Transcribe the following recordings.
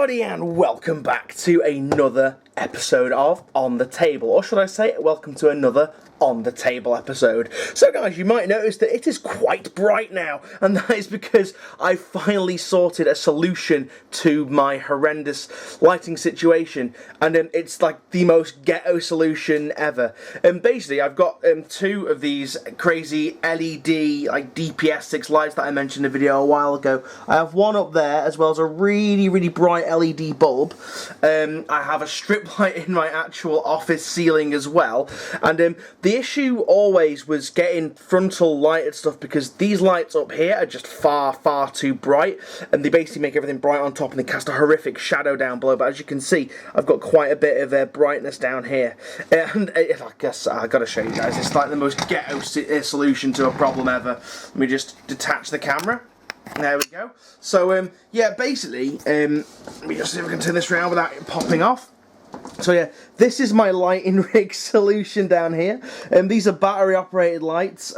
everybody, and welcome back to another episode of On the Table, or should I say, welcome to another On the Table episode. So guys, you might notice that it is quite bright now, and that is because I finally sorted a solution to my horrendous lighting situation, and it's like the most ghetto solution ever. And basically, I've got two of these crazy LED, like DPS6 lights that I mentioned in a video a while ago. I have one up there, as well as a really bright LED bulb. I have a strip light in my actual office ceiling as well, and the issue always was getting frontal lighted stuff, because these lights up here are just far too bright, and they basically make everything bright on top and they cast a horrific shadow down below. But as you can see, I've got quite a bit of brightness down here, and I guess I gotta show you guys, it's like the most ghetto solution to a problem ever. Let me just detach the camera. There we go. So yeah, basically, let me just see if I can turn this around without it popping off. So yeah, this is my lighting rig solution down here. These are battery operated lights.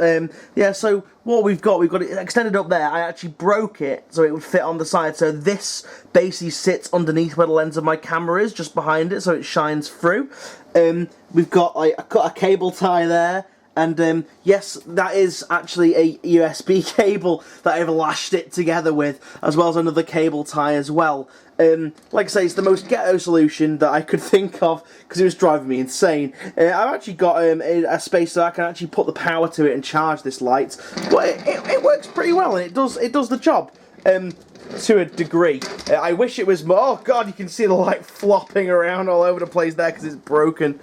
Yeah, so what we've got it extended up there. I actually broke it so it would fit on the side. So this basically sits underneath where the lens of my camera is, just behind it, so it shines through. We've got like a cable tie there. And yes, that is actually a USB cable that I've lashed it together with, as well as another cable tie as well. Like I say, it's the most ghetto solution that I could think of, because it was driving me insane. I've actually got a space so I can actually put the power to it and charge this light, but it works pretty well, and it does the job. To a degree. I wish it was more. Oh god, you can see the light flopping around all over the place there because it's broken.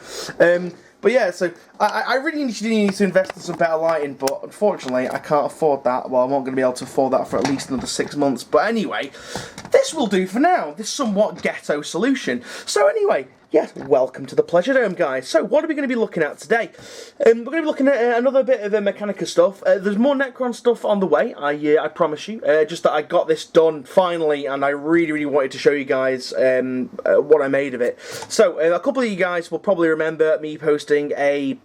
But yeah, so I really need to invest in some better lighting, but unfortunately I can't afford that. Well, I'm not going to be able to afford that for at least another 6 months. But anyway, this will do for now, this somewhat ghetto solution. So anyway, yes, welcome to the Pleasure Dome, guys. So what are we going to be looking at today? We're going to be looking at another bit of Mechanica stuff. There's more Necron stuff on the way, I promise you. Just that I got this done finally, and I really wanted to show you guys what I made of it. So a couple of you guys will probably remember me posting a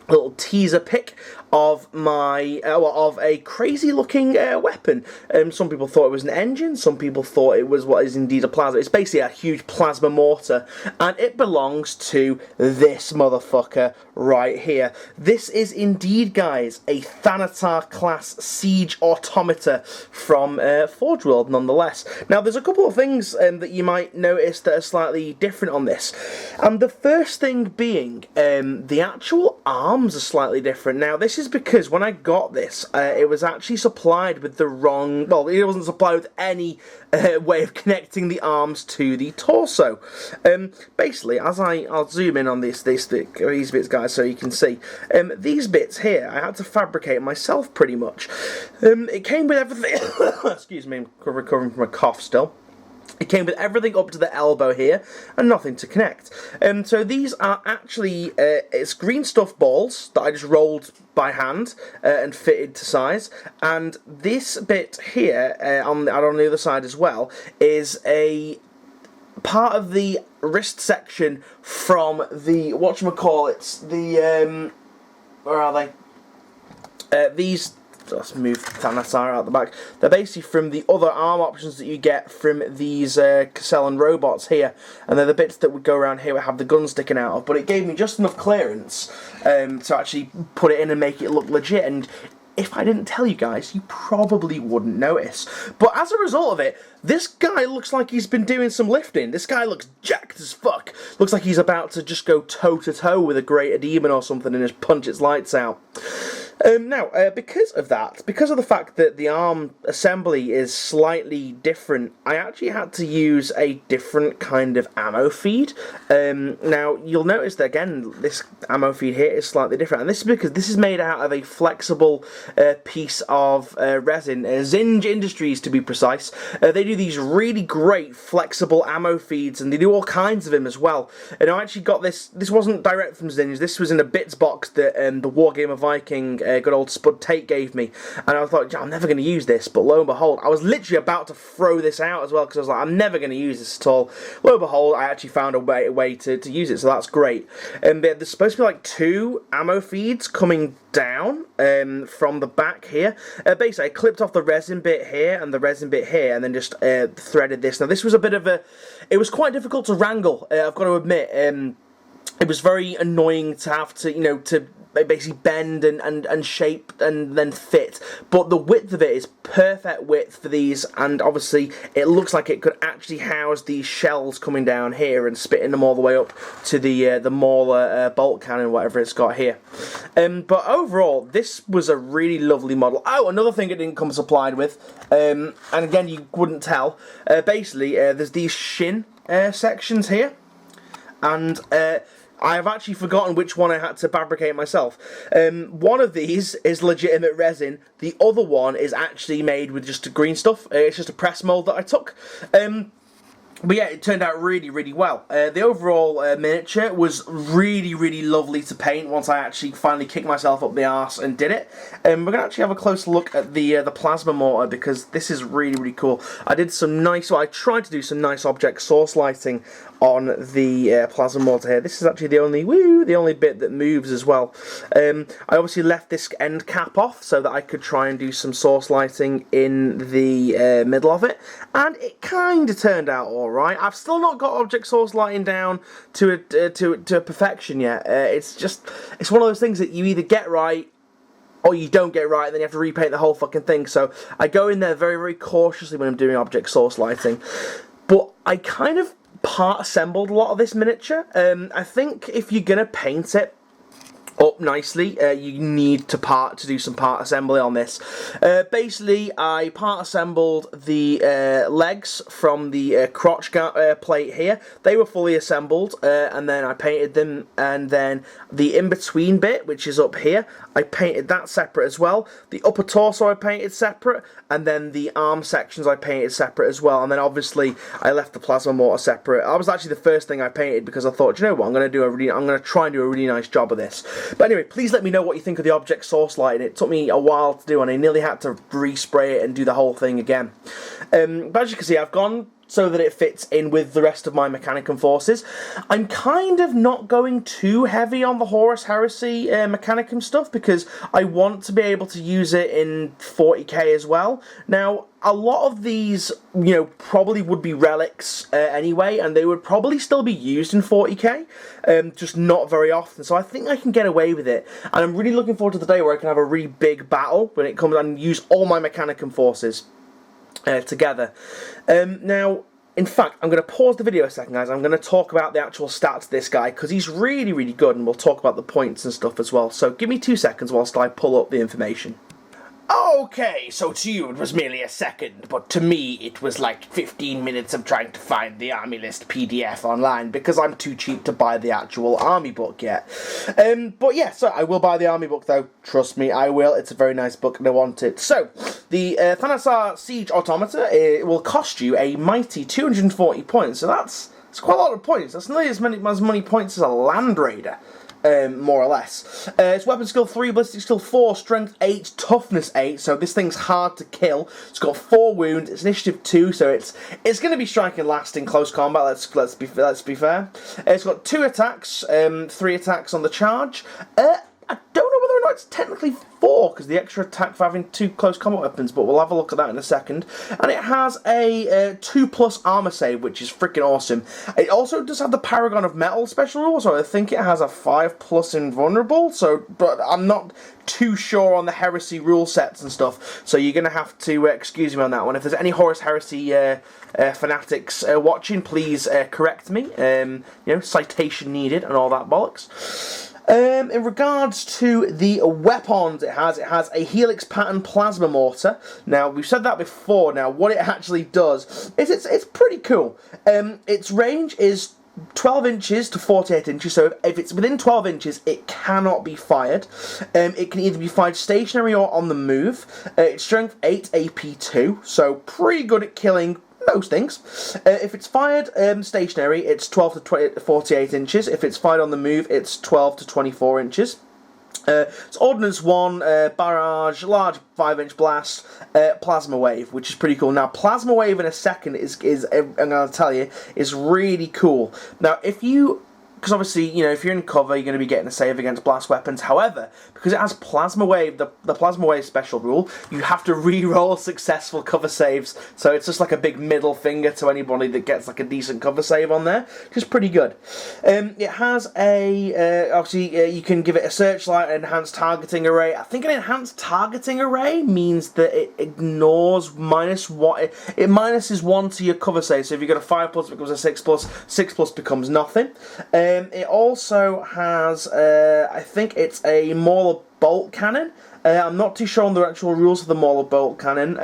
little teaser pic of my of a crazy looking weapon. Some people thought it was an engine, some people thought it was what is indeed a plasma. It's basically a huge plasma mortar, and it belongs to this motherfucker right here. This is indeed, guys, a Thanatar class siege automata from Forge World, nonetheless. Now, there's a couple of things that you might notice that are slightly different on this, and the first thing being the actual arms are slightly different. Now, this is because when I got this, it was actually supplied with the wrong, well, it wasn't supplied with any way of connecting the arms to the torso. Basically, I'll zoom in on these bits, guys, so you can see. These bits here, I had to fabricate myself pretty much. It came with everything. Excuse me, I'm recovering from a cough still. It came with everything up to the elbow here, and nothing to connect. So these are actually, it's green stuff balls that I just rolled by hand and fitted to size. And this bit here, on the other side as well, is a part of the wrist section from the, whatchamacallits, the, where are they? These, let's move Thanatar out the back. They're basically from the other arm options that you get from these Casellan robots here, and they're the bits that would go around here that have the gun sticking out of. But it gave me just enough clearance to actually put it in and make it look legit. And if I didn't tell you guys, you probably wouldn't notice. But as a result of it, this guy looks like he's been doing some lifting. This guy looks jacked as fuck. Looks like he's about to just go toe-to-toe with a greater demon or something and just punch its lights out. Now, because of that, because of the fact that the arm assembly is slightly different, I actually had to use a different kind of ammo feed. Now, you'll notice that, again, this ammo feed here is slightly different, and this is because this is made out of a flexible piece of resin, Zinj Industries to be precise. They do these really great flexible ammo feeds, and they do all kinds of them as well. And I actually got this wasn't direct from Zinj, this was in a bits box that the Wargamer Viking good old Spud Tate gave me. And I thought, I'm never going to use this, but lo and behold, I was literally about to throw this out as well, because I was like, I'm never going to use this at all. Lo and behold, I actually found a way to use it, so that's great. There's supposed to be like 2 ammo feeds coming down from the back here. Basically, I clipped off the resin bit here and the resin bit here, and then just threaded this. Now, this was a bit of it was quite difficult to wrangle, I've got to admit. It was very annoying to have to, to basically bend and shape and then fit, but the width of it is perfect width for these, and obviously it looks like it could actually house these shells coming down here and spitting them all the way up to the Mauler bolt cannon, whatever it's got here. But overall, this was a really lovely model. Oh, another thing it didn't come supplied with, and again you wouldn't tell, basically there's these shin sections here, and I have actually forgotten which one I had to fabricate myself. One of these is legitimate resin. The other one is actually made with just green stuff. It's just a press mold that I took. But yeah, it turned out really, really well. The overall miniature was really, really lovely to paint once I actually finally kicked myself up the arse and did it. We're going to actually have a closer look at the plasma mortar, because this is really, really cool. I did some nice, well, I tried to do some nice object source lighting on the plasma mortar here. This is actually the only bit that moves as well. I obviously left this end cap off so that I could try and do some source lighting in the middle of it, and it kind of turned out alright. I've still not got object source lighting down to perfection yet. It's one of those things that you either get right or you don't get right, and then you have to repaint the whole fucking thing. So I go in there very, very cautiously when I'm doing object source lighting. But I kind of part assembled a lot of this miniature. I think if you're gonna paint it up nicely, you need to do some part assembly on this. Basically, I part assembled the legs from the crotch plate here. They were fully assembled, and then I painted them, and then the in-between bit, which is up here, I painted that separate as well. The upper torso I painted separate, and then the arm sections I painted separate as well, and then obviously I left the plasma mortar separate. That was actually the first thing I painted, because I thought, you know what, I'm going to try and do a really nice job of this. But anyway, please let me know what you think of the object source lighting. It took me a while to do, and I nearly had to respray it and do the whole thing again. But as you can see, I've gone so that it fits in with the rest of my Mechanicum forces. I'm kind of not going too heavy on the Horus Heresy Mechanicum stuff, because I want to be able to use it in 40k as well. Now, a lot of these, probably would be relics anyway, and they would probably still be used in 40k, just not very often. So I think I can get away with it, and I'm really looking forward to the day where I can have a really big battle when it comes and use all my Mechanicum forces together. Now, in fact, I'm going to pause the video a second, guys. I'm going to talk about the actual stats of this guy, because he's really, really good, and we'll talk about the points and stuff as well. So give me 2 seconds whilst I pull up the information. Okay, so to you it was merely a second, but to me it was like 15 minutes of trying to find the Army List PDF online, because I'm too cheap to buy the actual Army book yet. But yeah, so I will buy the Army book though, trust me, I will. It's a very nice book and I want it. So, the Thanatar Siege Automata, it will cost you a mighty 240 points, so that's quite a lot of points. That's nearly as many points as a Land Raider. More or less. It's weapon skill 3, ballistic skill 4, strength 8, toughness 8, so this thing's hard to kill. It's got 4 wounds, it's initiative 2, so it's going to be striking last in close combat, let's be fair. It's got 2 attacks, 3 attacks on the charge. I don't know whether or not it's technically 4, because the extra attack for having 2 close combat weapons, but we'll have a look at that in a second. And it has a 2+ armor save, which is freaking awesome. It also does have the Paragon of Metal special rule, so I think it has a 5+ invulnerable, but I'm not too sure on the Heresy rule sets and stuff, so you're going to have to excuse me on that one. If there's any Horus Heresy fanatics watching, please correct me. Citation needed and all that bollocks. In regards to the weapons it has a helix pattern plasma mortar. Now, we've said that before. Now, what it actually does is it's pretty cool. Its range is 12 inches to 48 inches, so if it's within 12 inches, it cannot be fired. It can either be fired stationary or on the move. It's strength 8, AP 2, so pretty good at killing most things. If it's fired stationary, it's 12 to 48 inches. If it's fired on the move, it's 12 to 24 inches. It's Ordnance 1, Barrage, Large 5-inch Blast, Plasma Wave, which is pretty cool. Now, Plasma Wave in a second is I'm going to tell you, is really cool. Now, if you... Because obviously, you know, if you're in cover, you're going to be getting a save against blast weapons. However, because it has Plasma Wave, the Plasma Wave special rule, you have to re-roll successful cover saves. So it's just like a big middle finger to anybody that gets like a decent cover save on there, which is pretty good. It has a, obviously, you can give it a searchlight, enhanced targeting array. I think an enhanced targeting array means that it ignores -1. It minuses 1 to your cover save. So if you got a 5+, it becomes a 6+. 6+ becomes nothing. It also has, I think it's a Mauler bolt cannon. I'm not too sure on the actual rules of the Mauler bolt cannon,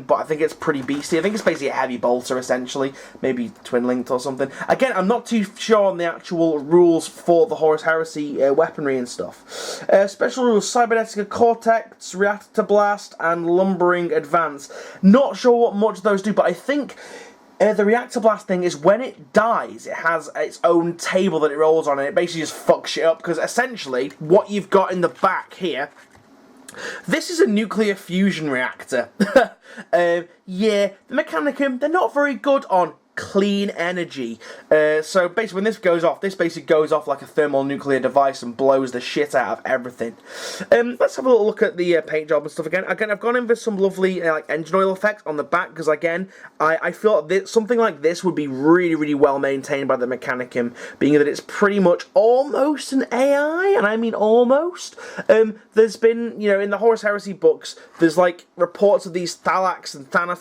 but I think it's pretty beastly. I think it's basically a heavy bolter, essentially. Maybe twin-linked or something. Again, I'm not too sure on the actual rules for the Horus Heresy weaponry and stuff. Special rules, Cybernetica Cortex, Reactor Blast, and Lumbering Advance. Not sure what much those do, but I think... the Reactor Blast thing is when it dies, it has its own table that it rolls on, and it basically just fucks shit up, because essentially, what you've got in the back here, this is a nuclear fusion reactor. Yeah, the Mechanicum, they're not very good on clean energy. So basically when this goes off, this basically goes off like a thermonuclear device and blows the shit out of everything. Let's have a little look at the paint job and stuff again. Again, I've gone in for some lovely like engine oil effects on the back, because again, I feel that something like this would be really, really well maintained by the Mechanicum, being that it's pretty much almost an AI, and I mean almost. There's been, you know, in the Horus Heresy books, there's like reports of these Thalax and Thanatar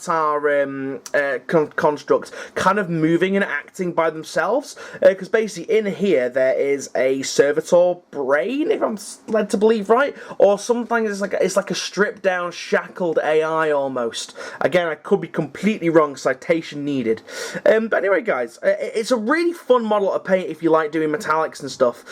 constructs kind of moving and acting by themselves, because basically in here there is a servitor brain, if I'm led to believe right, or something. It's like a stripped down, shackled AI almost. Again, I could be completely wrong, citation needed. But anyway, guys, it's a really fun model to paint if you like doing metallics and stuff.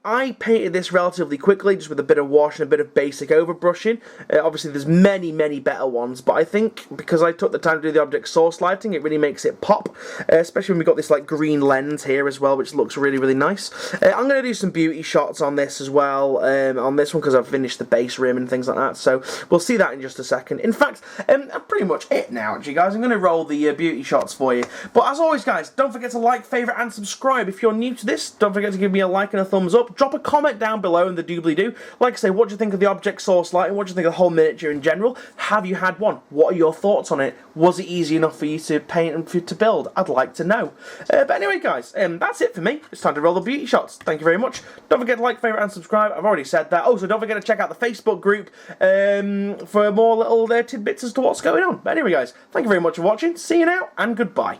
I painted this relatively quickly, just with a bit of wash and a bit of basic overbrushing. Obviously there's many, many better ones, but I think because I took the time to do the object source lighting, it really makes it pop. Especially when we've got this like green lens here as well, which looks really, really nice. I'm going to do some beauty shots on this as well, on this one, because I've finished the base rim and things like that, so we'll see that in just a second. In fact, that's pretty much it now, actually, guys. I'm going to roll the beauty shots for you. But as always, guys, don't forget to like, favourite, and subscribe. If you're new to this, don't forget to give me a like and a thumbs up. Drop a comment down below in the doobly-doo. Like I say, what do you think of the object source lighting? What do you think of the whole miniature in general? Have you had one? What are your thoughts on it? Was it easy enough for you to paint and to build? I'd like to know. But anyway, guys, that's it for me. It's time to roll the beauty shots. Thank you very much. Don't forget to like, favourite, and subscribe. I've already said that. Also, don't forget to check out the Facebook group for more little tidbits as to what's going on. But anyway, guys, thank you very much for watching. See you now, and goodbye.